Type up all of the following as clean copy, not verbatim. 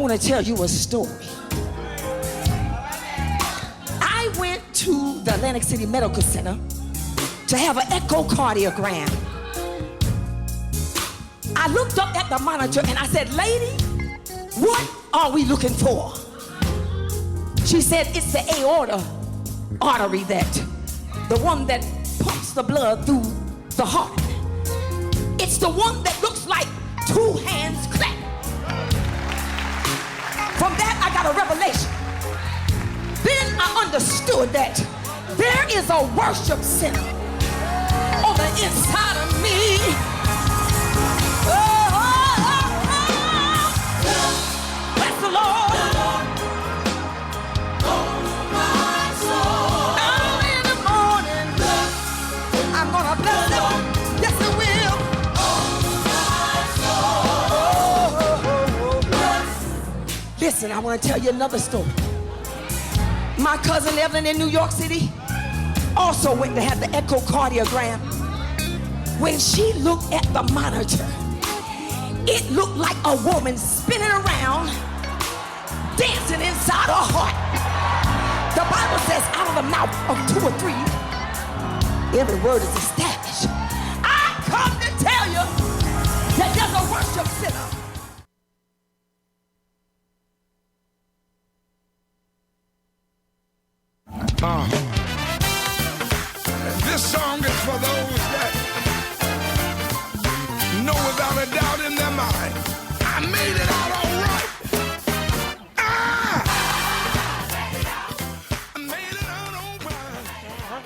want to tell you a story. I went to the Atlantic City Medical Center to have an echocardiogram. I looked up at the monitor and I said, lady, what are we looking for? She said, it's the aorta artery, the one that pumps the blood through the heart. It's the one that looks like two hands clapped. From that, I got a revelation. Then I understood that there is a worship center on the inside of me. Oh, oh, oh, oh. Bless the Lord. Early in the morning, I'm gonna bless him. Yes, I will. Listen, I want to tell you another story. My cousin Evelyn in New York City also went to have the echocardiogram. When she looked at the monitor, it looked like a woman spinning around, dancing inside her heart. The Bible says out of the mouth of two or three, every word is established. I come to tell you that there's a worship center. This song is for those that know without a doubt in their mind, I made it out all right. I made it out all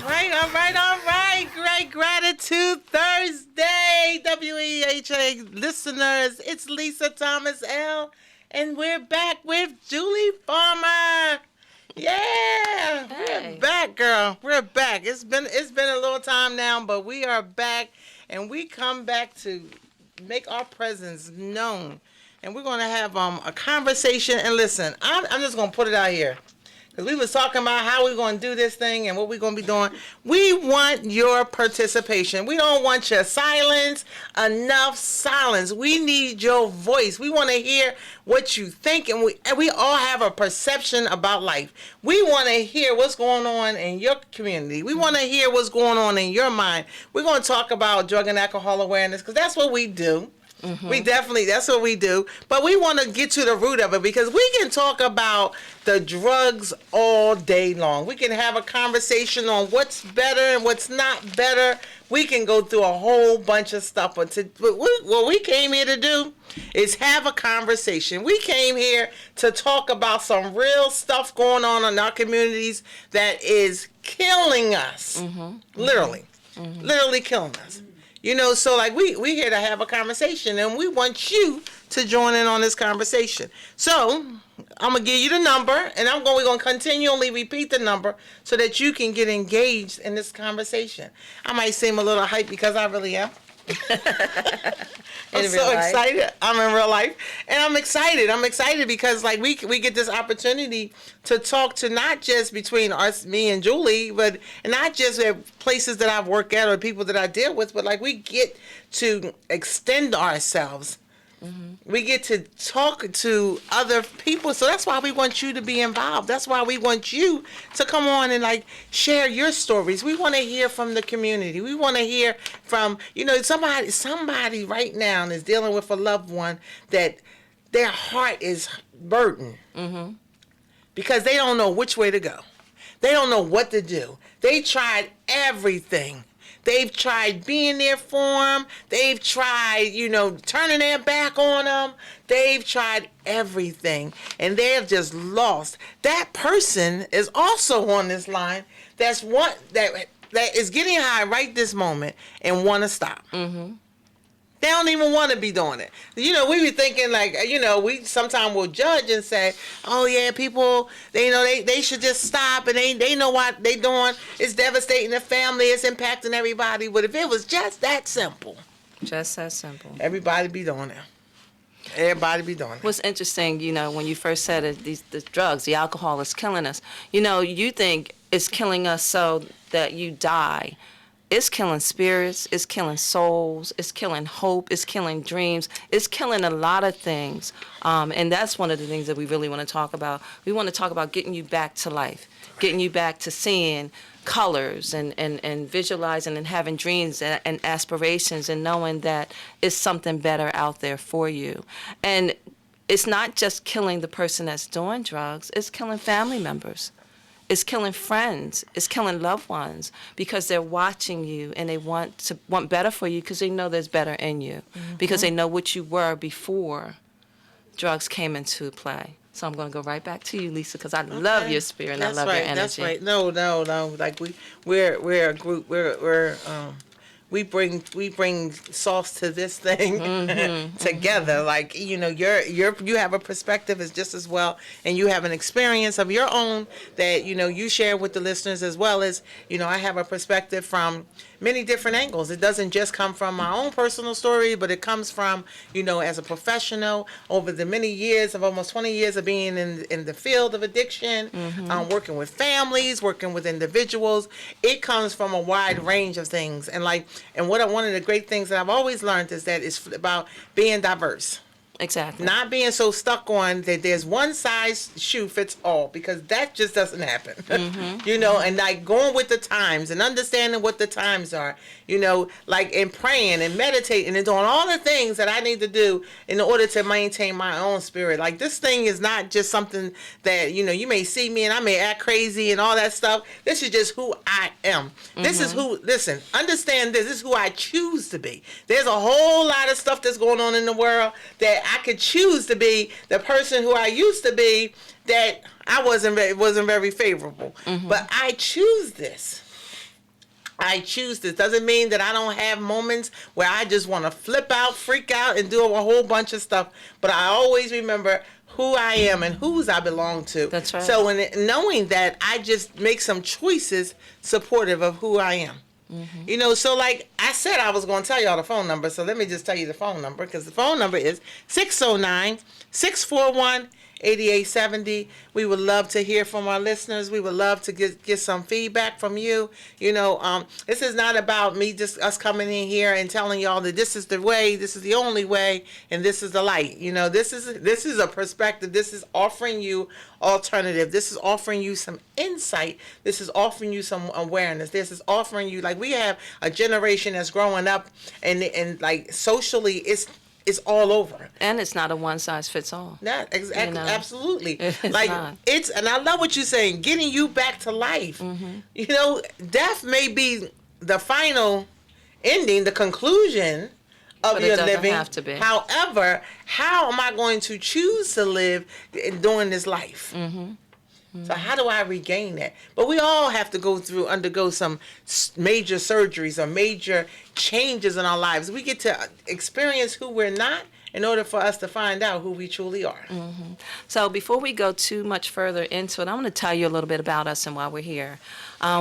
right. All right. Great Gratitude Thursday, WEHA listeners. It's Lisa Thomas L. And we're back with Julie Farmer. Yeah, hey. We're back, girl. We're back. It's been a little time now, but we are back, and we come back to make our presence known. And we're going to have a conversation. And listen, I'm just going to put it out here. Because we was talking about how we're going to do this thing and what we're going to be doing. We want your participation. We don't want your silence. Enough silence. We need your voice. We want to hear what you think. And we all have a perception about life. We want to hear what's going on in your community. We want to hear what's going on in your mind. We're going to talk about drug and alcohol awareness because that's what we do. Mm-hmm. That's what we do. But we want to get to the root of it because we can talk about the drugs all day long. We can have a conversation on what's better and what's not better. We can go through a whole bunch of stuff. But what we came here to do is have a conversation. We came here to talk about some real stuff going on in our communities that is killing us. Mm-hmm. Literally. Mm-hmm. Literally killing us. You know, so like we here to have a conversation and we want you to join in on this conversation. So I'm going to give you the number and we're going to continually repeat the number so that you can get engaged in this conversation. I might seem a little hype because I really am. I'm so excited. I'm in real life. And I'm excited. I'm excited because like we get this opportunity to talk to not just between us, me and Julie, but not just at places that I've worked at or people that I deal with, but like we get to extend ourselves. Mm-hmm. We get to talk to other people. So that's why we want you to be involved. That's why we want you to come on and like share your stories. We want to hear from the community. We want to hear from, you know, somebody right now is dealing with a loved one that their heart is burdened. Mm-hmm. Because they don't know which way to go. They don't know what to do. They tried everything. They've tried being there for them. They've tried, you know, turning their back on them. They've tried everything, and they're just lost. That person is also on this line. That's one that is getting high right this moment and want to stop. Mm-hmm. They don't even want to be doing it. You know, we be thinking like, you know, we sometimes will judge and say, oh yeah, people, they should just stop and they know what they doing. It's devastating the family. It's impacting everybody. But if it was just that simple. Just that simple. Everybody be doing it. Everybody be doing it. What's interesting, you know, when you first said it, the drugs, the alcohol is killing us. You know, you think it's killing us so that you die. it's killing spirits, it's killing souls, it's killing hope, it's killing dreams, it's killing a lot of things. And that's one of the things that we really want to talk about. We want to talk about getting you back to life, getting you back to seeing colors and visualizing and having dreams and aspirations and knowing that it's something better out there for you. And it's not just killing the person that's doing drugs, it's killing family members. It's killing friends. It's killing loved ones because they're watching you and they want better for you because they know there's better in you, because they know what you were before drugs came into play. So I'm going to go right back to you, Lisa, because I love your spirit and I love your energy. That's right. No. Like we're a group. We bring sauce to this thing together. Like, you know, you have a perspective as just as well, and you have an experience of your own that, you know, you share with the listeners, as well as, you know, I have a perspective from many different angles. It doesn't just come from my own personal story, but it comes from, you know, as a professional over the many years of almost 20 years of being in the field of addiction, working with families, working with individuals. It comes from a wide range of things. And one of the great things that I've always learned is that it's about being diverse. Exactly. Not being so stuck on that there's one size shoe fits all, because that just doesn't happen. You know, and like going with the times and understanding what the times are, you know, like in praying and meditating and doing all the things that I need to do in order to maintain my own spirit. Like, this thing is not just something that, you know, you may see me and I may act crazy and all that stuff. This is just who I am. This is listen, understand this is who I choose to be. There's a whole lot of stuff that's going on in the world that I could choose to be the person who I used to be that I wasn't very favorable. But I choose this. I choose this. Doesn't mean that I don't have moments where I just want to flip out, freak out, and do a whole bunch of stuff. But I always remember who I am and whose I belong to. That's right. So knowing that, I just make some choices supportive of who I am. You know, so like I said, I was going to tell y'all the phone number, so let me just tell you the phone number, because the phone number is 609-641-8870. We would love to hear from our listeners. We would love to get some feedback from you. You know, this is not about me, just us coming in here and telling y'all that this is the way, this is the only way, and this is the light. You know, this is a perspective. This is offering you alternative. This is offering you some insight. This is offering you some awareness. This is offering you, like, we have a generation that's growing up and like socially it's all over. And it's not a one size fits all. Not exactly, You know? absolutely. It's like not. and I love what you're saying, getting you back to life. You know, death may be the final ending, the conclusion of But it your doesn't living. have to be. However, how am I going to choose to live during this life? So how do I regain that? But we all have to undergo some major surgeries or major changes in our lives. We get to experience who we're not in order for us to find out who we truly are. So before we go too much further into it, I want to tell you a little bit about us and why we're here.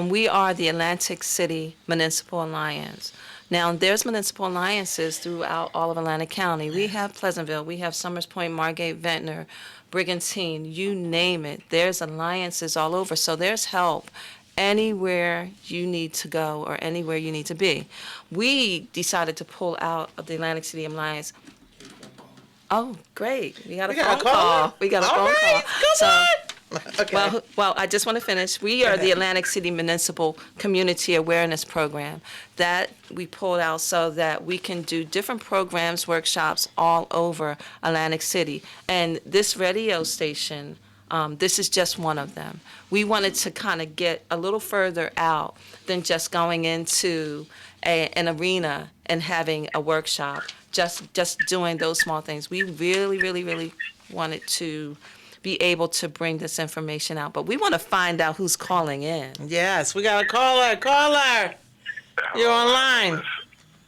We are the Atlantic City Municipal Alliance. Now, there's municipal alliances throughout all of Atlantic County. We have Pleasantville, we have Summers Point, Margate, Ventnor, Brigantine, you name it. There's alliances all over, so there's help anywhere you need to go or anywhere you need to be. We decided to pull out of the Atlantic City Alliance. Oh, great. We got a phone call. We got a phone call. Come on. Okay. Well, I just want to finish. We are the Atlantic City Municipal Community Awareness Program that we pulled out so that we can do different programs, workshops all over Atlantic City. And this radio station, this is just one of them. We wanted to kind of get a little further out than just going into an arena and having a workshop, just doing those small things. We really, really, really wanted to be able to bring this information out, but we want to find out who's calling in. Yes, we got a caller. Caller, you're online.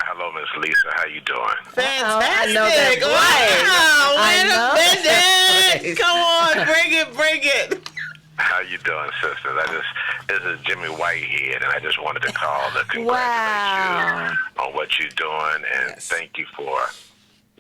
Hello, Miss Lisa. How you doing? Fantastic. I know that Wow, wait a minute. Come on, bring it. How you doing, sisters? This is Jimmy Whitehead, and I just wanted to call to congratulate you on what you're doing, and thank you for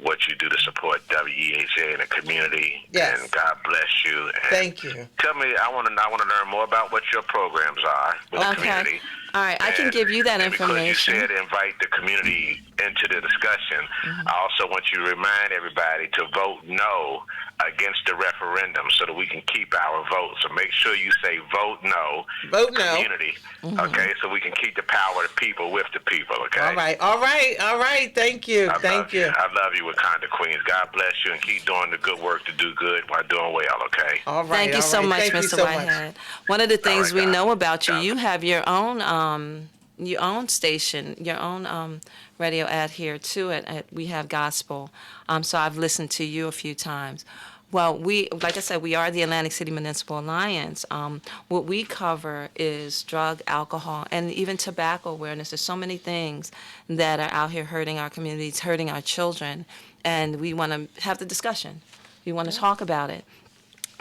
what you do to support WEHA in the community. Yes. And God bless you. And thank you. Tell me, I want to learn more about what your programs are with the community. All right, I can give you that and because information. you said invite the community into the discussion, I also want you to remind everybody to vote no against the referendum so that we can keep our vote. So make sure you say vote no. Vote no. Community, okay, so we can keep the power of the people with the people, okay? All right. Thank you. Thank you. I love you, Wakanda Queens. God bless you and keep doing the good work to do good while doing well, okay? All right. Thank you so much, Thank you Mr. so Whitehead. One of the things we guys. know about you, you have your own station, your own radio ad here too. At We Have Gospel. So I've listened to you a few times. Well, like I said, we are the Atlantic City Municipal Alliance. What we cover is drug, alcohol, and even tobacco awareness. There's so many things that are out here hurting our communities, hurting our children, and we want to have the discussion. We want to talk about it.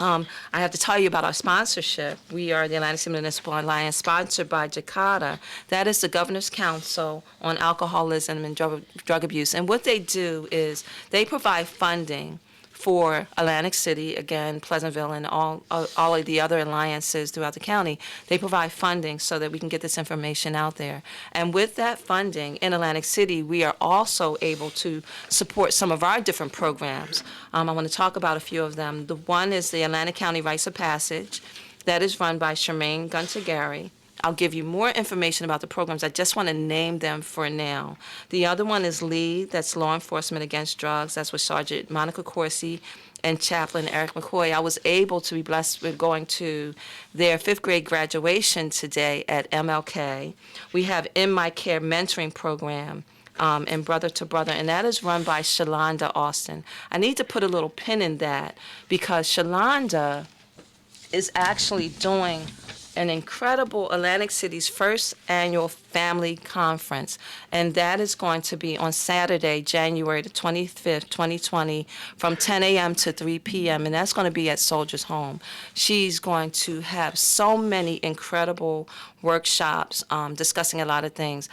I have to tell you about our sponsorship. We are the Atlantic City Municipal Alliance, sponsored by JACATA. That is the Governor's Council on Alcoholism and Drug Abuse. And what they do is they provide funding for Atlantic City, again, Pleasantville, and all of the other alliances throughout the county. They provide funding so that we can get this information out there. And with that funding in Atlantic City, we are also able to support some of our different programs. I want to talk about a few of them. The one is the Atlantic County Rites of Passage. That is run by Charmaine Gunter-Gary. I'll give you more information about the programs. I just want to name them for now. The other one is LEAD, that's Law Enforcement Against Drugs. That's with Sergeant Monica Corsi and Chaplain Eric McCoy. I was able to be blessed with going to their 5th grade graduation today at MLK. We have In My Care mentoring program. And Brother to Brother, and that is run by Shalonda Austin. I need to put a little pin in that because Shalonda is actually doing an incredible Atlantic City's first annual family conference, and that is going to be on Saturday, January the 25th, 2020, from 10 a.m. to 3 p.m., and that's going to be at Soldiers Home. She's going to have so many incredible workshops discussing a lot of things.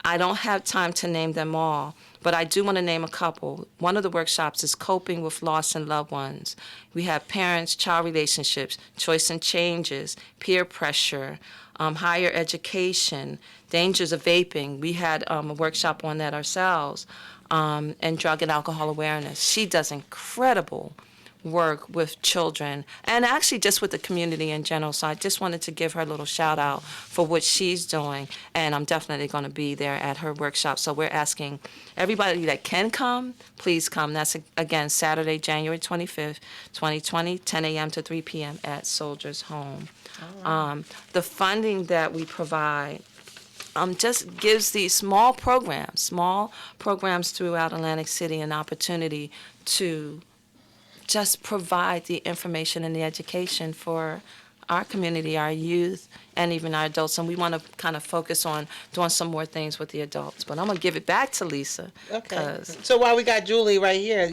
I don't have time to name them all, but I do want to name a couple. One of the workshops is Coping with Loss and Loved Ones. We have parents-child relationships, choice and changes, peer pressure, higher education, dangers of vaping. We had a workshop on that ourselves, and drug and alcohol awareness. She does incredible work with children and actually just with the community in general. So I just wanted to give her a little shout out for what she's doing, and I'm definitely going to be there at her workshop. So we're asking everybody that can come, please come. That's again Saturday, January 25th, 2020, 10 a.m. to 3 p.m. at Soldiers Home. The funding that we provide just gives these small programs throughout Atlantic City an opportunity to just provide the information and the education for our community, our youth, and even our adults. And we want to kind of focus on doing some more things with the adults. But I'm going to give it back to Lisa. Okay. So while we got Julie right here,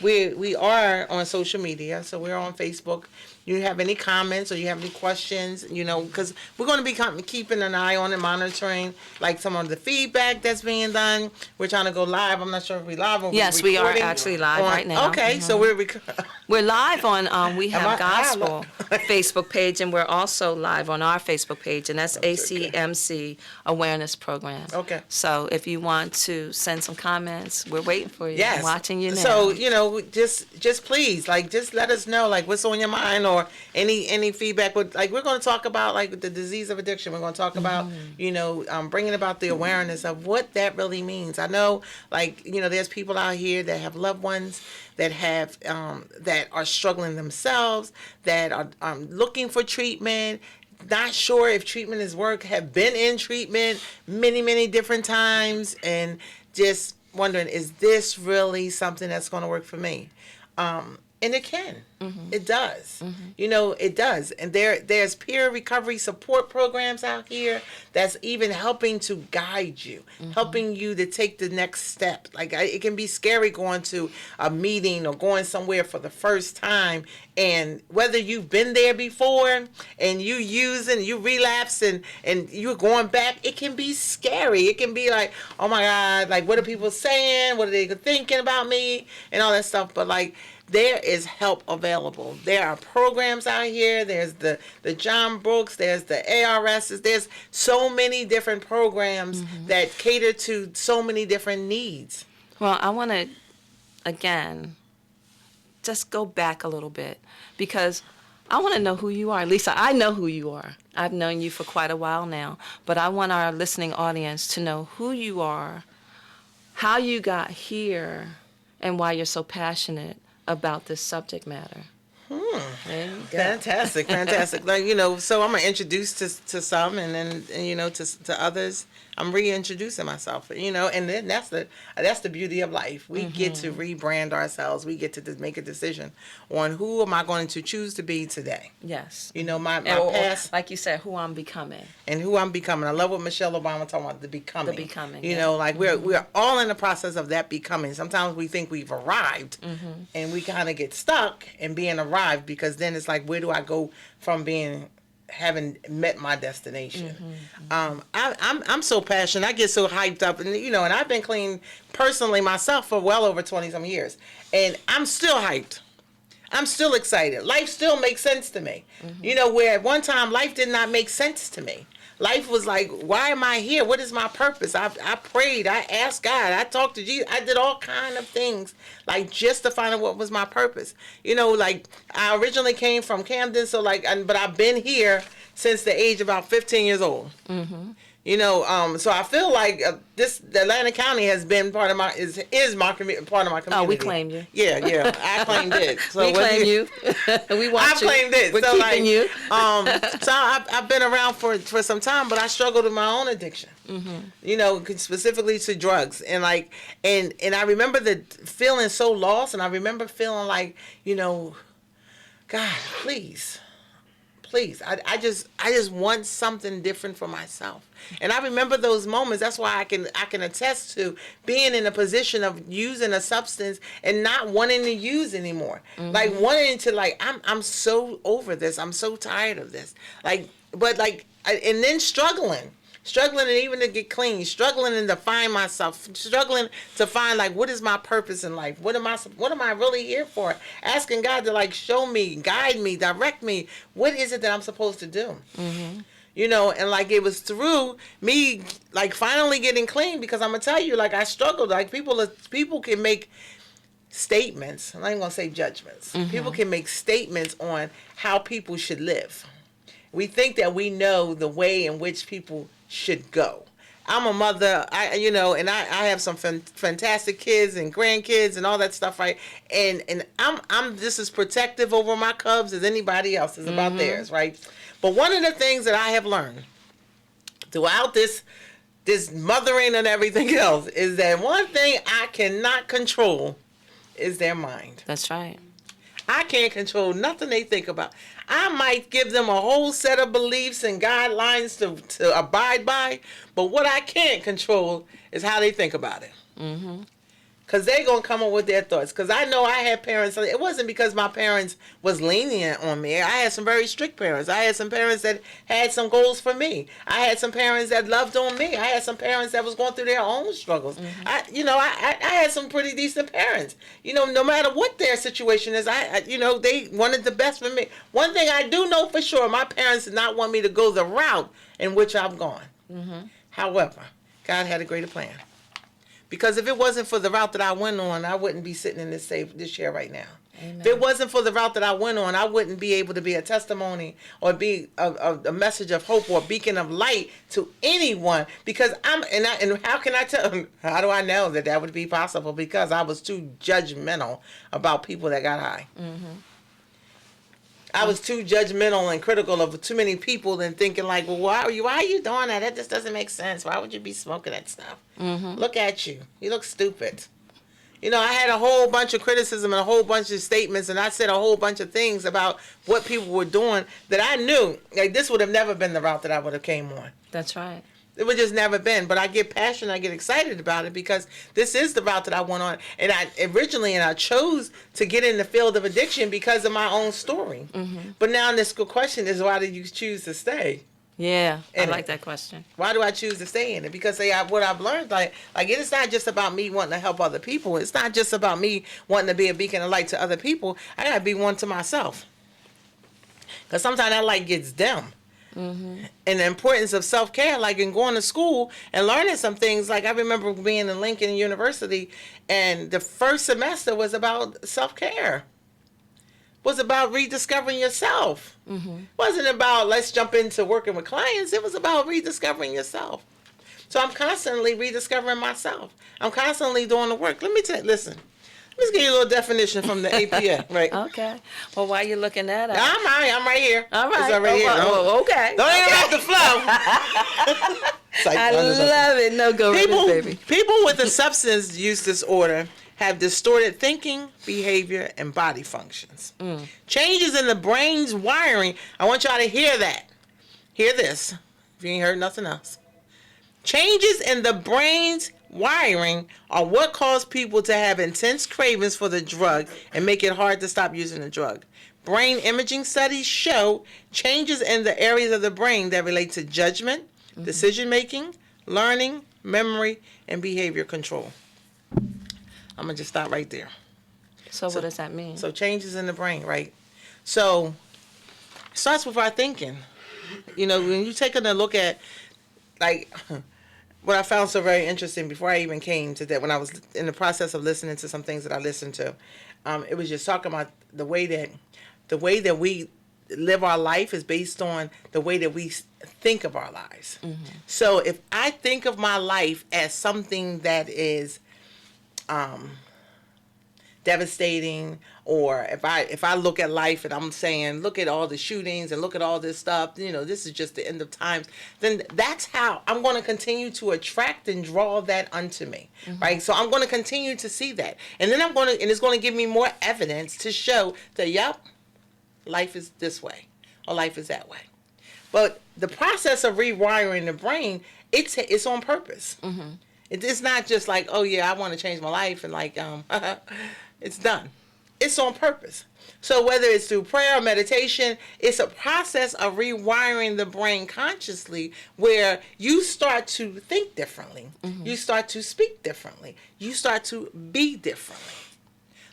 we are on social media. So we're on Facebook. You have any comments or you have any questions, because we're going to be keeping an eye on and monitoring, like, some of the feedback that's being done. We're trying to go live. I'm not sure if we're live or yes, we are actually live right now. Okay, so we're live on We Have Gospel Facebook page, and we're also live on our Facebook page, and that's ACMC Awareness Program. Okay. So if you want to send some comments, we're waiting for you. Yes. I'm watching you now. So, just please, just let us know, what's on your mind or any feedback. We're going to talk about, the disease of addiction. We're going to talk about, bringing about the awareness of what that really means. I know, there's people out here that have loved ones that have, that are struggling themselves, that are looking for treatment, not sure if treatment is work, have been in treatment many different times, and just wondering, is this really something that's going to work for me? And it can. Mm-hmm. It does. Mm-hmm. It does. And there's peer recovery support programs out here that's even helping to guide you, helping you to take the next step. It can be scary going to a meeting or going somewhere for the first time, and whether you've been there before and you relapse and you're going back, it can be scary. It can be like, oh my God, what are people saying? What are they thinking about me? And all that stuff. But there is help available. There are programs out here. There's the John Brooks. There's the ARSs. There's so many different programs that cater to so many different needs. Well, I want to, again, just go back a little bit because I want to know who you are. Lisa, I know who you are. I've known you for quite a while now, but I want our listening audience to know who you are, how you got here, and why you're so passionate about this subject matter. There you go. Fantastic. Like, so I'm gonna introduce to some, and then to others, I'm reintroducing myself. And then that's the beauty of life. We get to rebrand ourselves. We get to make a decision on who am I going to choose to be today. Yes. My Or, past, like you said, who I'm becoming. and who I'm becoming. I love what Michelle Obama talking about, the becoming. The becoming, Like we're all in the process of that becoming. Sometimes we think we've arrived, and we kind of get stuck in being arrived, because then it's like, where do I go from having met my destination? I'm so passionate. I get so hyped up, and and I've been clean personally myself for well over 20 some years, and I'm still hyped. I'm still excited. Life still makes sense to me. Where at one time life did not make sense to me. Life was like, why am I here? What is my purpose? I prayed. I asked God. I talked to Jesus. I did all kind of things, like, just to find out what was my purpose. Like, I originally came from Camden, but I've been here since the age of about 15 years old. So I feel like the Atlanta County has been part of my part of my community. Oh, we claim you. Yeah, I claimed it. So We claim you. We want you. I claimed it. We're so keeping you. So I've been around for some time, but I struggled with my own addiction. Specifically to drugs, and I remember feeling so lost, and I remember feeling like, God, please, I just want something different for myself. And I remember those moments. That's why I can attest to being in a position of using a substance and not wanting to use anymore. Like wanting to, I'm so over this. I'm so tired of this. And then struggling and even to get clean, struggling and to find myself, struggling to find what is my purpose in life? What am I really here for? Asking God to show me, guide me, direct me. What is it that I'm supposed to do? And it was through me finally getting clean, because I'm gonna tell you, I struggled. People can make statements. I'm not even gonna say judgments. People can make statements on how people should live. We think that we know the way in which people should go. I'm a mother, and I have some fantastic kids and grandkids and all that stuff, right? And I'm just as protective over my cubs as anybody else is about theirs, right? But one of the things that I have learned throughout this mothering and everything else is that one thing I cannot control is their mind. That's right. I can't control nothing they think about. I might give them a whole set of beliefs and guidelines to abide by, but what I can't control is how they think about it. Because they're going to come up with their thoughts. Because I know I had parents. It wasn't because my parents was lenient on me. I had some very strict parents. I had some parents that had some goals for me. I had some parents that loved on me. I had some parents that was going through their own struggles. I had some pretty decent parents. No matter what their situation is, they wanted the best for me. One thing I do know for sure, my parents did not want me to go the route in which I've gone. However, God had a greater plan. Because if it wasn't for the route that I went on, I wouldn't be sitting in this chair right now. Amen. If it wasn't for the route that I went on, I wouldn't be able to be a testimony or be a message of hope or a beacon of light to anyone. Because and how can I tell? How do I know that would be possible? Because I was too judgmental about people that got high. I was too judgmental and critical of too many people and thinking well, why are you doing that? That just doesn't make sense. Why would you be smoking that stuff? Look at you. You look stupid. I had a whole bunch of criticism and a whole bunch of statements, and I said a whole bunch of things about what people were doing that I knew this would have never been the route that I would have came on. That's right. It would just never been. But I get passionate, I get excited about it because this is the route that I went on. And I chose to get in the field of addiction because of my own story. But now this question is, why did you choose to stay? Yeah, I In like it. that question. Why do I choose to stay in it? Because what I've learned, like it is not just about me wanting to help other people. It's not just about me wanting to be a beacon of light to other people. I gotta be one to myself. Because sometimes that light gets dim. And the importance of self-care, like in going to school and learning some things. Like I remember being in Lincoln University, and the first semester was about self-care. Was about rediscovering yourself. Wasn't about let's jump into working with clients. It was about rediscovering yourself. So I'm constantly rediscovering myself. I'm constantly doing the work. Listen. Let me give you a little definition from the APA, right? Okay. Well, while you're looking that up. I'm right here. All right. It's already here. Oh, okay. Don't interrupt the flow. I love it. No, go with it, baby. People with a substance use disorder have distorted thinking, behavior, and body functions. Changes in the brain's wiring. I want y'all to hear that. Hear this. If you ain't heard nothing else. Changes in the brain's wiring are what cause people to have intense cravings for the drug and make it hard to stop using the drug. Brain imaging studies show changes in the areas of the brain that relate to judgment, decision making, learning, memory, and behavior control. I'm going to just stop right there. So what does that mean? So changes in the brain, right? So it starts with our thinking. You know, when you take a look at, like, what I found so very interesting before I even came to that, when I was in the process of listening to some things that I listened to, it was just talking about the way that we live our life is based on the way that we think of our lives. So if I think of my life as something that is devastating, or if I look at life and I'm saying, look at all the shootings and look at all this stuff, you know, this is just the end of times, then that's how I'm going to continue to attract and draw that unto me, right? So I'm going to continue to see that, and then and it's going to give me more evidence to show that, yep, life is this way or life is that way. But the process of rewiring the brain, it's on purpose. It's not just like, oh yeah, I want to change my life and like it's done. It's on purpose. So whether it's through prayer or meditation, it's a process of rewiring the brain consciously, where you start to think differently. You start to speak differently. You start to be differently.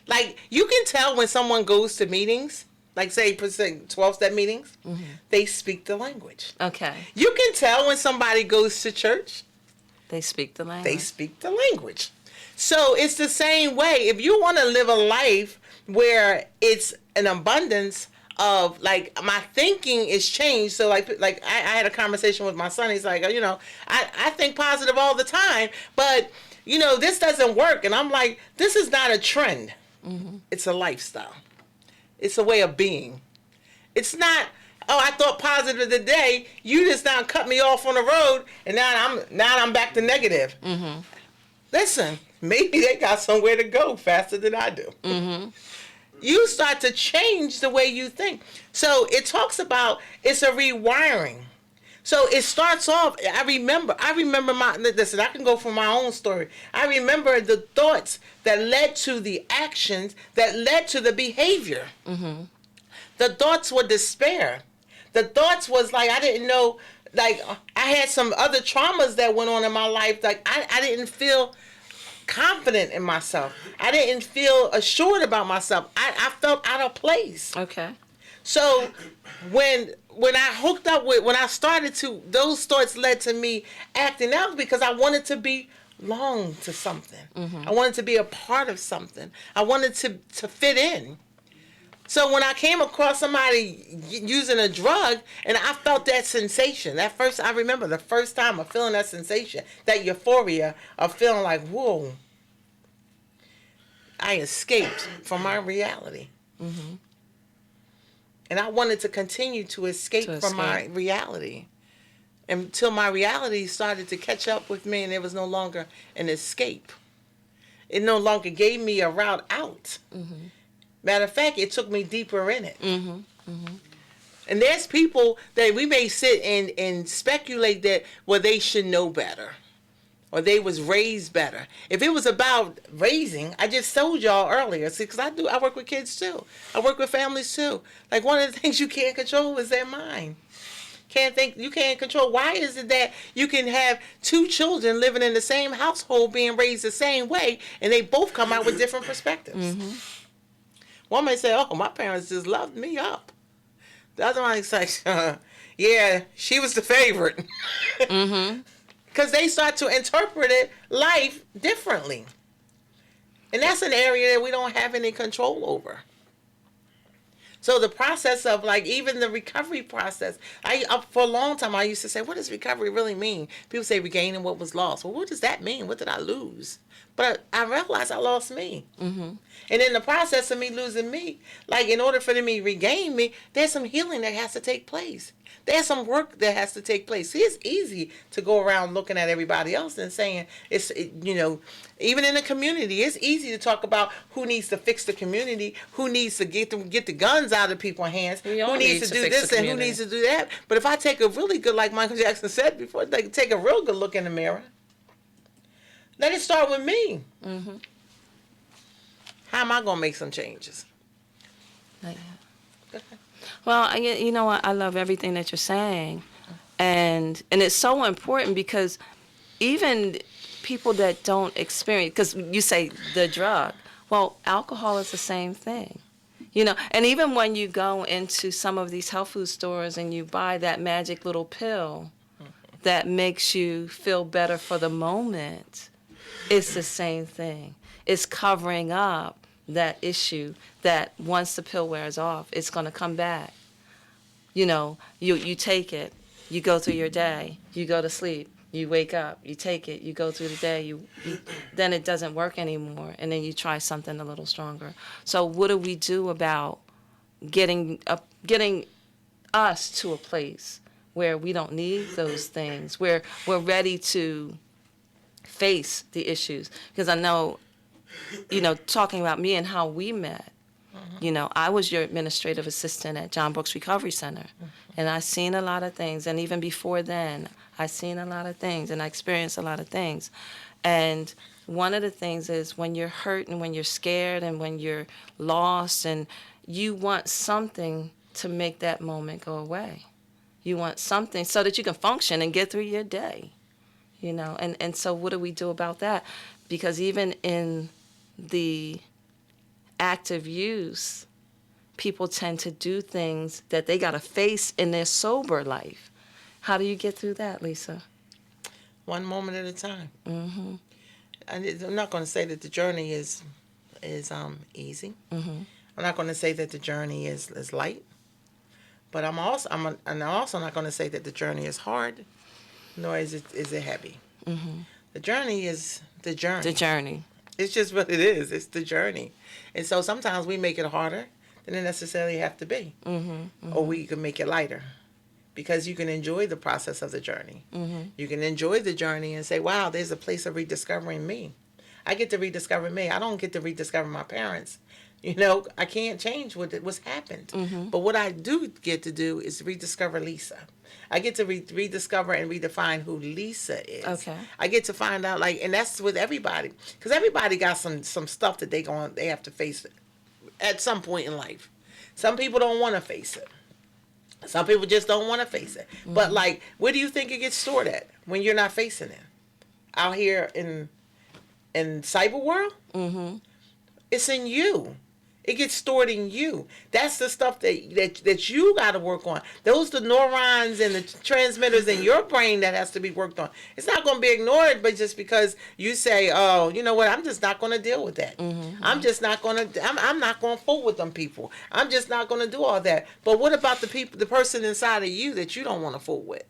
Like, you can tell when someone goes to meetings, like say 12-step meetings, they speak the language. Okay. You can tell when somebody goes to church, They speak the language. they speak the language. So it's the same way. If you want to live a life where it's an abundance of, like, my thinking is changed. So like I had a conversation with my son. He's like, you know, I think positive all the time, but you know, this doesn't work. And I'm like, this is not a trend. It's a lifestyle. It's a way of being. It's not, oh, I thought positive today. You just now cut me off on the road, and now I'm back to negative. Listen, maybe they got somewhere to go faster than I do. You start to change the way you think. So it talks about, it's a rewiring. So it starts off, I remember listen, I can go from my own story. I remember the thoughts that led to the actions that led to the behavior. The thoughts were despair. The thoughts was like, I didn't know, like, I had some other traumas that went on in my life. Like, I didn't feel confident in myself. I didn't feel assured about myself. I felt out of place. Okay. So when I started to, those thoughts led to me acting out, because I wanted to belong to something. I wanted to be a part of something. I wanted to fit in. So when I came across somebody using a drug and I felt that sensation, I remember the first time of feeling that sensation, that euphoria of feeling like, whoa, I escaped from my reality. And I wanted to continue to escape from my reality until my reality started to catch up with me, and it was no longer an escape. It no longer gave me a route out. Matter of fact, it took me deeper in it. And there's people that we may sit and speculate that, well, they should know better, or they was raised better. If it was about raising, I just told y'all earlier, see, because I work with kids too. I work with families too. Like, one of the things you can't control is their mind. You can't control. Why is it that you can have two children living in the same household being raised the same way and they both come out with different perspectives? One may say, oh, my parents just loved me up. The other one is like, yeah, she was the favorite. Because they start to interpret life differently. And that's an area that we don't have any control over. So the process of, like, even the recovery process, for a long time I used to say, what does recovery really mean? People say regaining what was lost. Well, what does that mean? What did I lose? But I realized I lost me. And in the process of me losing me, like, in order for me to regain me, there's some healing that has to take place. There's some work that has to take place. See, it's easy to go around looking at everybody else and saying, even in the community, it's easy to talk about who needs to fix the community, who needs to get the guns out of people's hands, who needs to do this and who needs to do that. But if I take a really good, like Michael Jackson said before, take a real good look in the mirror, let it start with me. How am I going to make some changes? Well, you know what? I love everything that you're saying. And it's so important because even people that don't experience, because you say the drug, well, alcohol is the same thing. You know, and even when you go into some of these health food stores and you buy that magic little pill that makes you feel better for the moment, it's the same thing. It's covering up that issue that once the pill wears off, it's going to come back. You know, you take it, you go through your day, you go to sleep, you wake up, you take it, you go through the day, then it doesn't work anymore, and then you try something a little stronger. So what do we do about getting us to a place where we don't need those things, where we're ready to face the issues? Because I know, talking about me and how we met, I was your administrative assistant at John Brooks Recovery Center, and I seen a lot of things, and even before then, I seen a lot of things, and I experienced a lot of things. And one of the things is when you're hurt and when you're scared and when you're lost, and you want something to make that moment go away. You want something so that you can function and get through your day, And so what do we do about that? Because even in the active use, people tend to do things that they got to face in their sober life. How do you get through that, Lisa? One moment at a time. And I'm not going to say that the journey is easy. I'm not going to say that the journey is light. But I'm also not going to say that the journey is hard, nor is it heavy. The journey is the journey. The journey. It's just what it is. It's the journey. And so sometimes we make it harder than it necessarily have to be. Or we can make it lighter. Because you can enjoy the process of the journey. You can enjoy the journey and say, wow, there's a place of rediscovering me. I get to rediscover me. I don't get to rediscover my parents. I can't change what's happened. But what I do get to do is rediscover Lisa. I get to rediscover and redefine who Lisa is. Okay. I get to find out, and that's with everybody. Because everybody got some stuff that they have to face at some point in life. Some people don't want to face it. Some people just don't want to face it. But, where do you think it gets stored at when you're not facing it? Out here in cyber world? It's in you. It gets stored in you. That's the stuff that you got to work on. Those the neurons and the transmitters in your brain that has to be worked on. It's not going to be ignored, but just because you say, oh, you know what, I'm just not going to deal with that. I'm just not going to, I'm not going to fool with them people. I'm just not going to do all that. But what about the person inside of you that you don't want to fool with?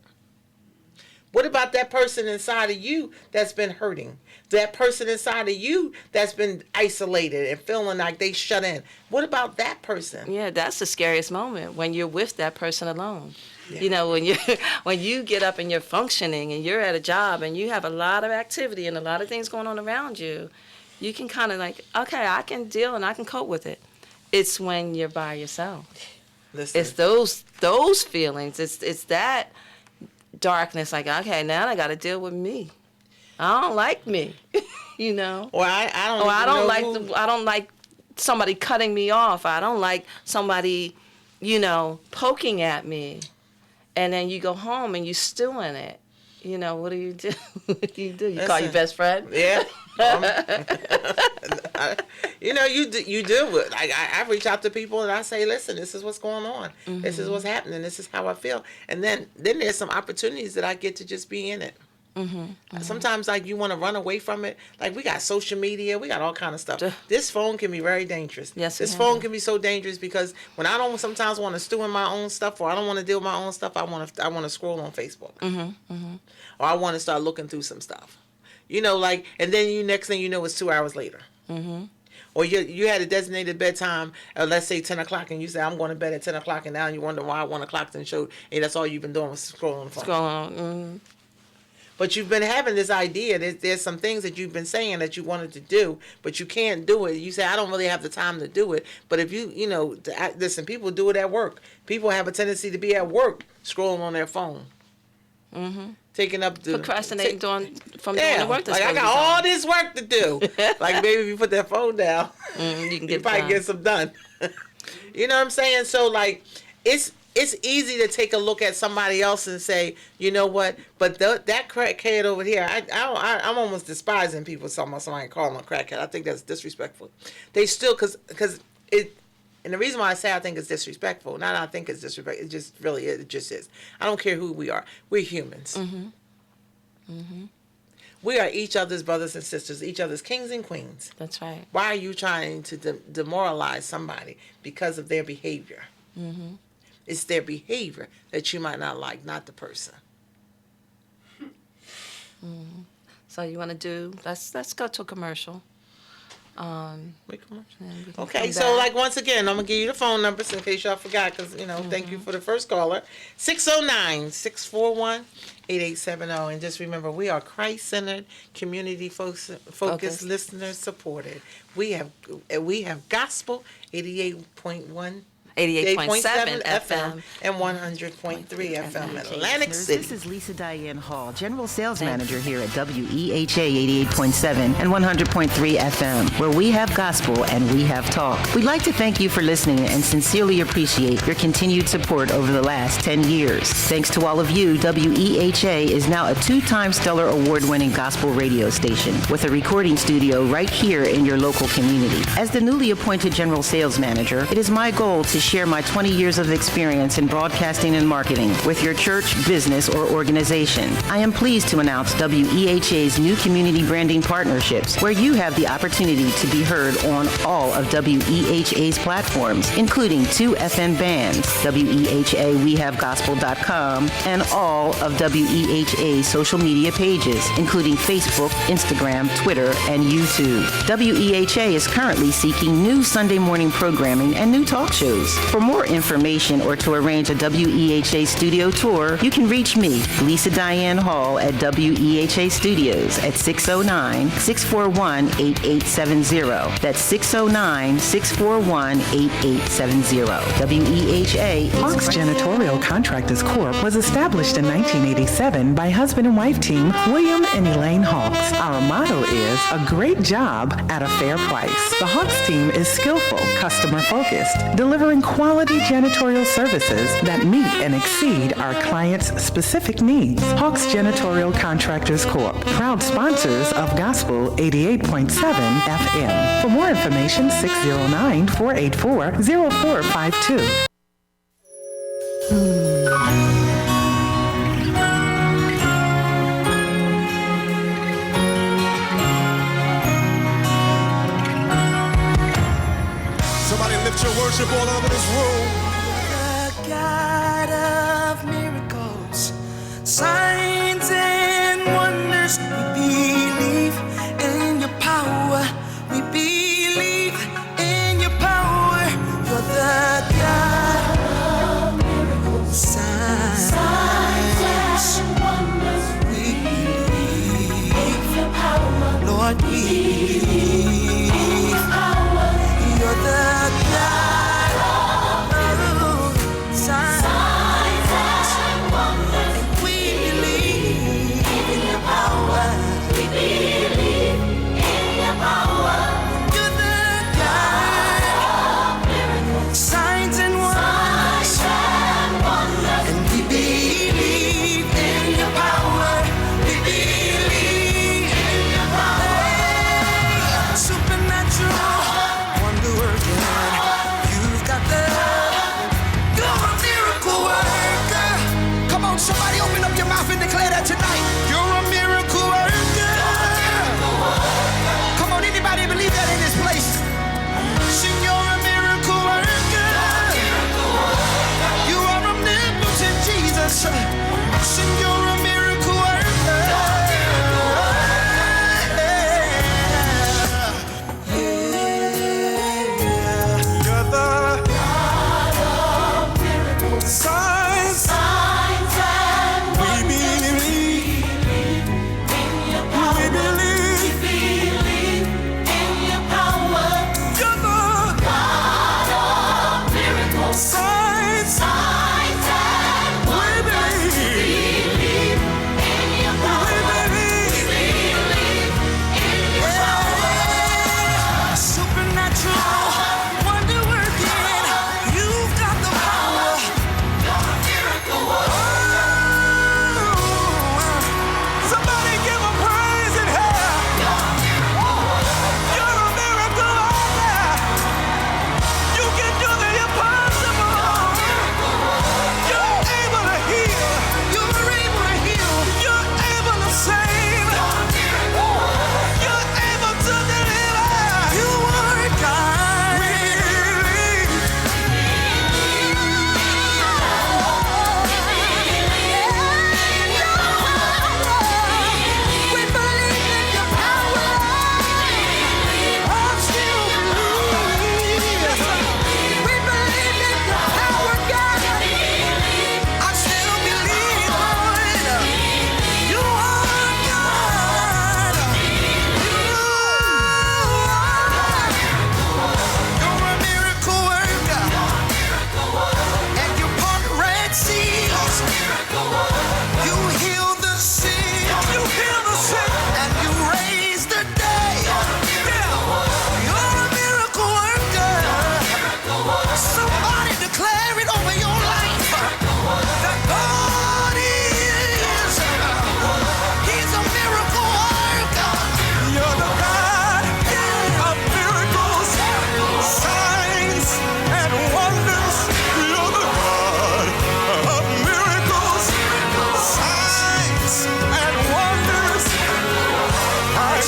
What about that person inside of you that's been hurting? That person inside of you that's been isolated and feeling like they shut in. What about that person? Yeah, that's the scariest moment, when you're with that person alone. Yeah. When you get up and you're functioning and you're at a job and you have a lot of activity and a lot of things going on around you, you can kind of okay, I can deal and I can cope with it. It's when you're by yourself. Listen. It's those feelings. It's that darkness, okay, now I got to deal with me. I don't like me, Or I don't like somebody cutting me off. I don't like somebody, poking at me. and then you go home and you stew in it. You know, what do you do? What do? You call your best friend? Yeah. You know, you do. Like, I reach out to people and I say, listen, this is what's going on. This is what's happening. This is how I feel. And then there's some opportunities that I get to just be in it. Sometimes, like, you want to run away from it. Like, we got social media, we got all kind of stuff. This phone can be very dangerous. Yes, this phone can be so dangerous because when I don't sometimes want to stew in my own stuff, or I don't want to deal with my own stuff, I want to scroll on Facebook, or I want to start looking through some stuff. You know, like, and then next thing you know, it's 2 hours later. Or you had a designated bedtime, let's say 10 o'clock, and you say, I'm going to bed at 10 o'clock, and now you wonder why 1 o'clock didn't show, and that's all you've been doing was scrolling on the phone. Scrolling. But you've been having this idea that there's some things that you've been saying that you wanted to do, but you can't do it. You say, I don't really have the time to do it. But if listen, people do it at work. People have a tendency to be at work scrolling on their phone. Taking up the... Procrastinating doing the work that's like, I got all this work to do. Like, maybe if you put that phone down, you can probably get some done. You know what I'm saying? So, like, it's easy to take a look at somebody else and say, you know what? But that crackhead over here, I'm almost despising people talking about somebody calling them a crackhead. I think that's disrespectful. They still, because it, and the reason why I say I think it's disrespectful, not I think it's disrespectful, it just really is. It just is. I don't care who we are. We're humans. We are each other's brothers and sisters, each other's kings and queens. That's right. Why are you trying to demoralize somebody because of their behavior? It's their behavior that you might not like, not the person. So you want to do? Let's go to a commercial. Okay, so like once again, I'm gonna give you the phone numbers in case y'all forgot, because thank you for the first caller, 609-641-8870, and just remember, we are Christ-centered, community focused, listener supported. We have gospel 88.1. 88.7 FM and 100.3 FM in Atlantic City. This is Lisa Diane Hall, General Sales Manager here at WEHA 88.7 and 100.3 FM, where we have gospel and we have talk. We'd like to thank you for listening and sincerely appreciate your continued support over the last 10 years. Thanks to all of you, WEHA is now a 2-time Stellar Award-winning gospel radio station with a recording studio right here in your local community. As the newly appointed General Sales Manager, it is my goal to share my 20 years of experience in broadcasting and marketing with your church, business, or organization. I am pleased to announce WEHA's new community branding partnerships, where you have the opportunity to be heard on all of WEHA's platforms, including 2 FM bands, WEHA WeHaveGospel.com, and all of WEHA's social media pages, including Facebook, Instagram, Twitter, and YouTube. WEHA is currently seeking new Sunday morning programming and new talk shows. For more information or to arrange a WEHA studio tour, you can reach me, Lisa Diane Hall, at WEHA Studios at 609-641-8870. That's 609-641-8870. WEHA is Hawks Janitorial Contractors Corp. was established in 1987 by husband and wife team William and Elaine Hawks. Our motto is a great job at a fair price. The Hawks team is skillful, customer-focused, delivering quality janitorial services that meet and exceed our clients' specific needs. Hawks Janitorial Contractors Corp., proud sponsors of Gospel 88.7 FM. For more information, 609-484-0452. Somebody lift your worship all over this room. The God of miracles, signs and wonders. We believe in your power. We believe in your power. You're the God of miracles, signs and wonders. We believe in your power. Lord, we believe. You're the God of signs and wonders. And we believe in your power. We believe in your power. You're the God of miracles, signs and wonders. And we believe.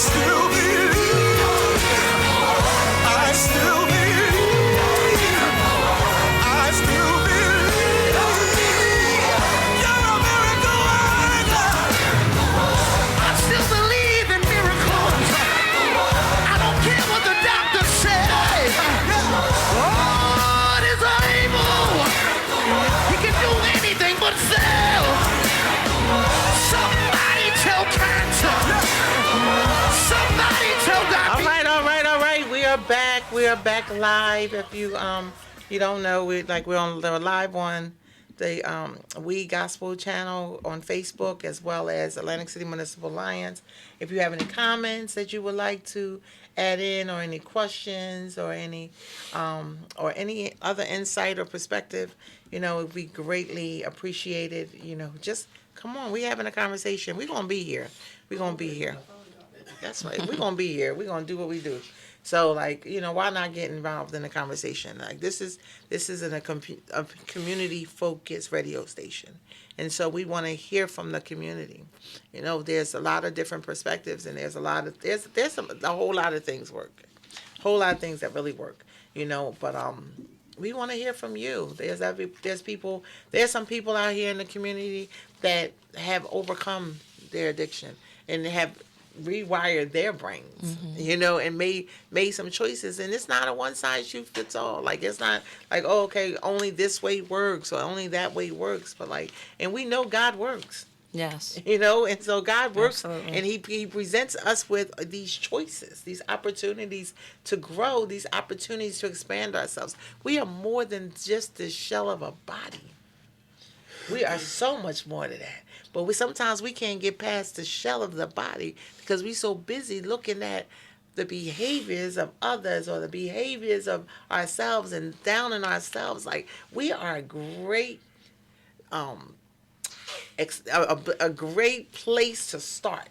still believe. I still believe. I still believe. You're a miracle worker. I still believe in miracles. I don't care what the doctor says. God is able. He can do anything but fail. Somebody tell cancer. Somebody tell All right. We are back live. If you you don't know, we're live on the We Gospel channel on Facebook, as well as Atlantic City Municipal Alliance. If you have any comments that you would like to add in, or any questions, or any other insight or perspective, it would be greatly appreciated. Just come on, we having a conversation. We're gonna be here. That's right. We're gonna be here. We're gonna do what we do. So, why not get involved in the conversation? This is a community-focused radio station, and so we want to hear from the community. There's a lot of different perspectives, and there's a whole lot of things work, whole lot of things that really work. But we want to hear from you. There's some people out here in the community that have overcome their addiction and have rewired their brains, and made some choices. And it's not a one size fits all. It's not like, oh, okay, only this way works or only that way works. But and we know God works. Yes. And so God works. Absolutely. And he presents us with these choices, these opportunities to grow, these opportunities to expand ourselves. We are more than just the shell of a body. We are so much more than that. But sometimes we can't get past the shell of the body because we're so busy looking at the behaviors of others or the behaviors of ourselves and down in ourselves. We are a great, a great place to start.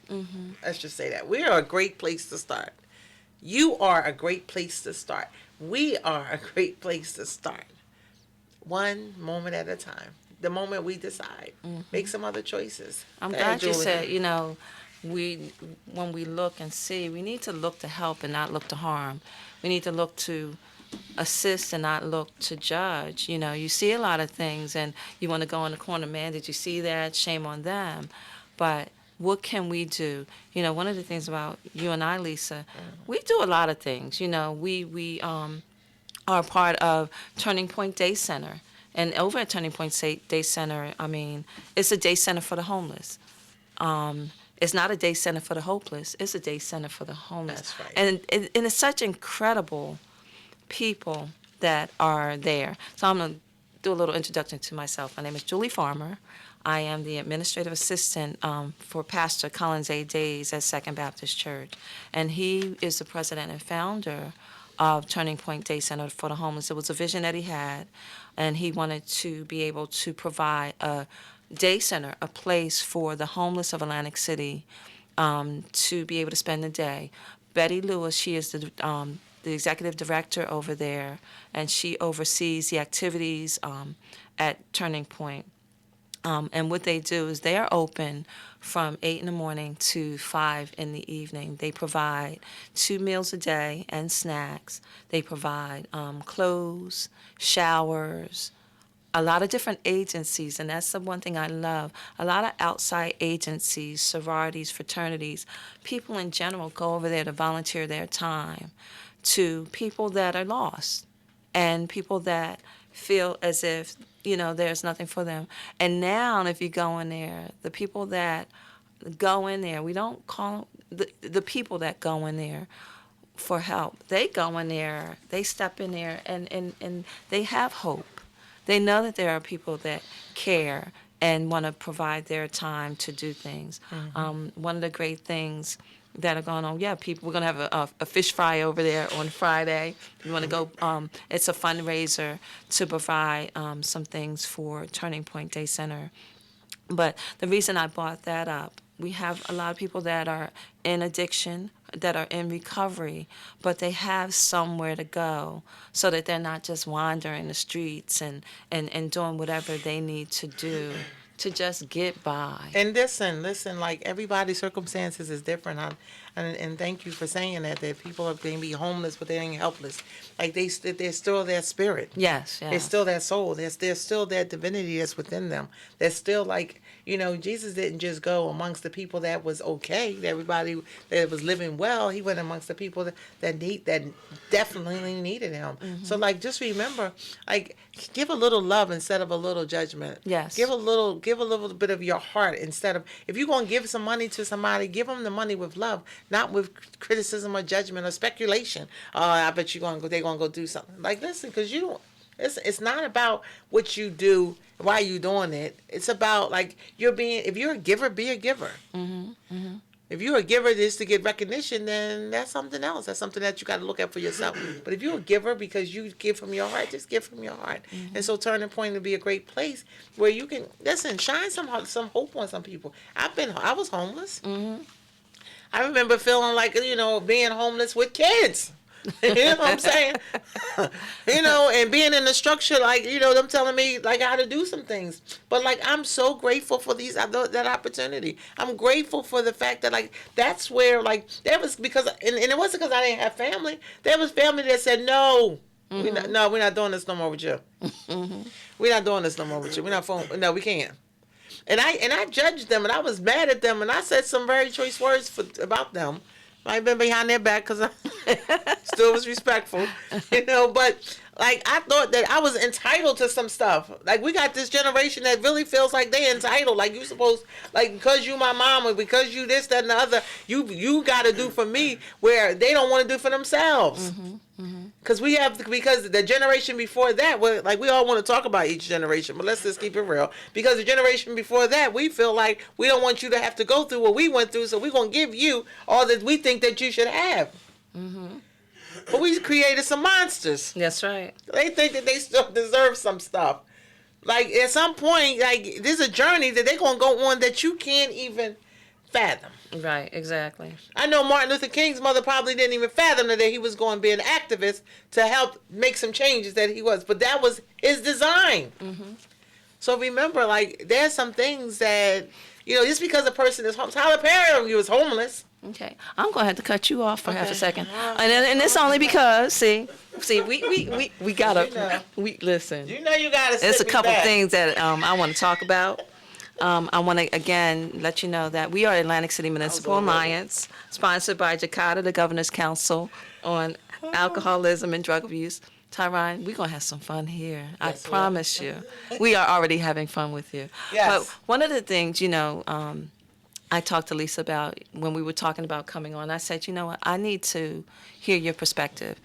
Let's just say that. We are a great place to start. You are a great place to start. We are a great place to start. One moment at a time. The moment we decide, make some other choices. I'm glad you said, when we look and see, we need to look to help and not look to harm. We need to look to assist and not look to judge. You see a lot of things and you want to go in the corner, man, did you see that? Shame on them. But what can we do? One of the things about you and I, Lisa, we do a lot of things. We are part of Turning Point Day Center. And over at Turning Point Day Center, it's a day center for the homeless. It's not a day center for the hopeless. It's a day center for the homeless. That's right. And it's such incredible people that are there. So I'm going to do a little introduction to myself. My name is Julie Farmer. I am the administrative assistant for Pastor Collins A. Days at Second Baptist Church. And he is the president and founder of Turning Point Day Center for the Homeless. It was a vision that he had, and he wanted to be able to provide a day center, a place for the homeless of Atlantic City to be able to spend the day. Betty Lewis, she is the executive director over there, and she oversees the activities at Turning Point. And what they do is they are open from 8 in the morning to 5 in the evening. They provide 2 meals a day and snacks. They provide clothes, showers, a lot of different agencies, and that's the one thing I love. A lot of outside agencies, sororities, fraternities, people in general go over there to volunteer their time to people that are lost and people that feel as if, there's nothing for them. And now, if you go in there, the people that go in there, we don't call them the people that go in there for help. They go in there, they step in there, and they have hope. They know that there are people that care and want to provide their time to do things. One of the great things that are going on, people, we're going to have a fish fry over there on Friday. You want to go, it's a fundraiser to provide some things for Turning Point Day Center. But the reason I brought that up, we have a lot of people that are in addiction, that are in recovery, but they have somewhere to go so that they're not just wandering the streets and doing whatever they need to do to just get by. And listen, like everybody's circumstances is different. And thank you for saying that people are going to be homeless, but they ain't helpless. Like they're still their spirit. Yes, yes. They're still that soul. There's still that divinity that's within them. There's still like, Jesus didn't just go amongst the people that was okay, everybody that was living well. He went amongst the people that definitely needed him. So like, just remember, like, give a little love instead of a little judgment. Yes. Give a little bit of your heart instead of, if you're going to give some money to somebody, give them the money with love, not with criticism or judgment or speculation. Oh, I bet they're going to go do something. Like, listen, because it's not about what you do, why you doing it. It's about, like, if you're a giver, be a giver. If you're a giver just to get recognition, then that's something else. That's something that you got to look at for yourself. But if you're a giver because you give from your heart, just give from your heart. And so Turning Point will be a great place where you can, listen, shine some hope on some people. I was homeless. I remember feeling like, being homeless with kids. You know what I'm saying? And being in the structure, like, them telling me, like, how to do some things. But, like, I'm so grateful for that opportunity. I'm grateful for the fact that, like, that's where, like, that was because, and it wasn't because I didn't have family. There was family that said, no, we're not doing this no more with you. We're not doing this no more with you. No, we can't. And I judged them, and I was mad at them, and I said some very choice words about them. I've been behind their back because I still was respectful, but like, I thought that I was entitled to some stuff. Like, we got this generation that really feels like they entitled. Like, you supposed, like, because you my mom or because you this, that, and the other, you got to do for me where they don't want to do for themselves. Because the generation before that, we all want to talk about each generation, but let's just keep it real. Because the generation before that, we feel like we don't want you to have to go through what we went through, so we're going to give you all that we think that you should have. But we created some monsters. That's right. They think that they still deserve some stuff. Like, at some point, like, there's a journey that they're going to go on that you can't even fathom. Right, exactly. I know Martin Luther King's mother probably didn't even fathom that he was going to be an activist to help make some changes that he was. But that was his design. So remember, like, there's some things that, just because a person is homeless. Tyler Perry was homeless. Okay, I'm gonna have to cut you off for half a second, and it's only because we gotta listen. You gotta. There's a couple things that I want to talk about. I want to again let you know that we are Atlantic City Municipal Alliance, sponsored by Jakarta, the Governor's Council on Alcoholism and Drug Abuse. Tyron, we're gonna have some fun here. Yes, I promise you. We are already having fun with you. Yes. But one of the things, I talked to Lisa about when we were talking about coming on. I said, you know what? I need to hear your perspective.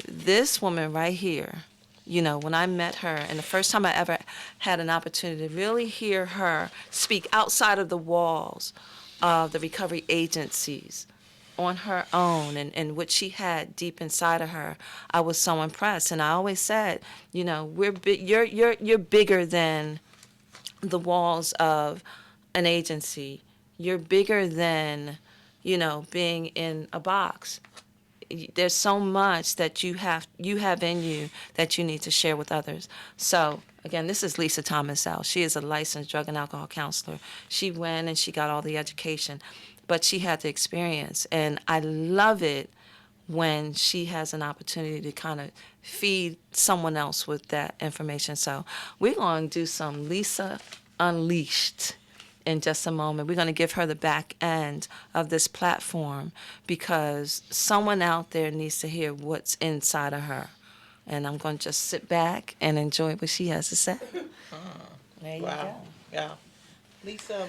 This woman right here, when I met her, and the first time I ever had an opportunity to really hear her speak outside of the walls of the recovery agencies on her own and what she had deep inside of her, I was so impressed. And I always said, you're bigger than the walls of an agency. You're bigger than, being in a box. There's so much that you have in you that you need to share with others. So, again, this is Lisa Thomas L. She is a licensed drug and alcohol counselor. She went and she got all the education, but she had the experience. And I love it when she has an opportunity to kind of feed someone else with that information. So we're going to do some Lisa Unleashed in just a moment. We're going to give her the back end of this platform because someone out there needs to hear what's inside of her. And I'm going to just sit back and enjoy what she has to say. There you go. Yeah. Lisa,